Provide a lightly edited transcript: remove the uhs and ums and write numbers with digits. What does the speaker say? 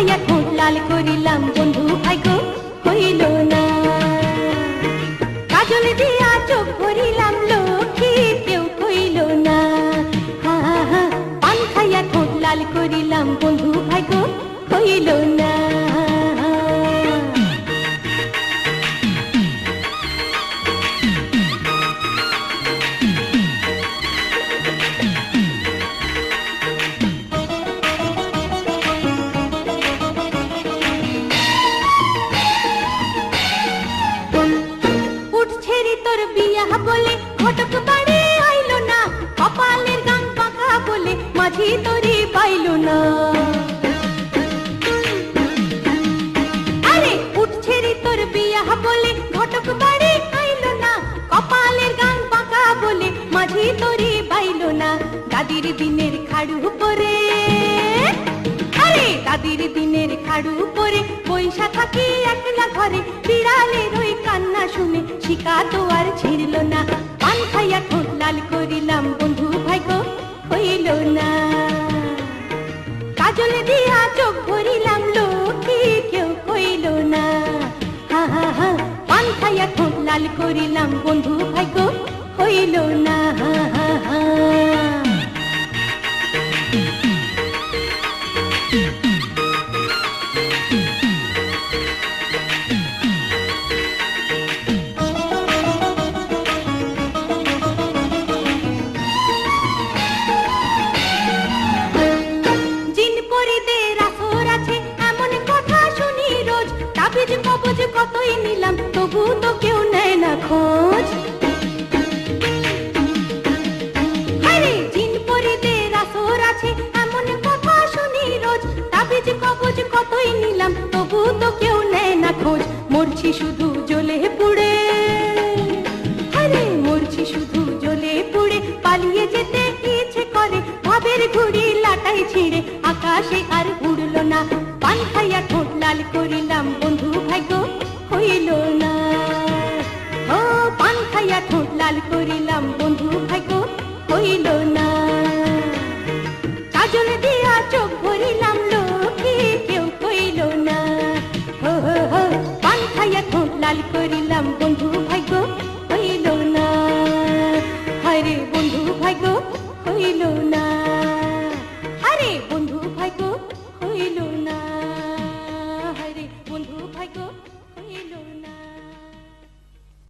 খাইয়া ঠোঁট লাল করিলাম বন্ধু ভাইগো হইল না। কাজল দিয়া চোখ ভরিলাম লক্ষ্মী কেউ কইল না। হা হা পান খাইয়া ঠোঁট লাল করিলাম বন্ধু ভাইগো হইল না। বলে ঘটক বাড়ি আইল না, কপালের গান পাকা বলে মাঝি তরি পাইল না। আরে উঠছে রে তোর বিয়া বলে ঘটক বাড়ি আইল না, কপালের গান পাকা বলে মাঝি তরি পাইল না। দাদির দিনের খাড়ু পরে, আরে দাদির দিনের খাড়ু পরে পয়সা থাকি একলা ঘরে, বিড়ালের ওই কান্না শুনে শিকা তো আর ছিড়ল না। পান খাইয়া ঠোঁট লাল করিলাম বন্ধু ভাইগো হইল না। কাজল দিয়া চোখ ভরিলাম লক্ষ্মী কেউ কইল না। হা হা হা পান খাইয়া ঠোঁট লাল করিলাম বন্ধু ভাইগো হইল না। হা হা হা কতই নিলাম তবু তো কেউ নেয় না খোঁজ। আরে জিন পরিদের আসর আছে এমন কথা শুনি রোজ, তাবিজ কবজ কতই নিলাম তবু তো কেউ নেয় না খোঁজ। মরছি শুধু জ্বলে পুড়ে, আরে মরছি শুধু জ্বলে পুড়ে, পালিয়ে যেতে ইচ্ছে করে ভাবের ঘুড়ি লাটাই ছিঁড়ে আকাশে আর উড়ল না। পান খাইয়া ঠোঁট লাল করিলাম বন্ধু ভাইগো হইল না। ও পান খাইয়া ঠোঁট লাল করিলাম বন্ধু ভাইগো হইল না। কাজল দিয়া চোখ ভরিলাম লক্ষ্মী কেউ কইল না। পান খাইয়া ঠোঁট লাল করি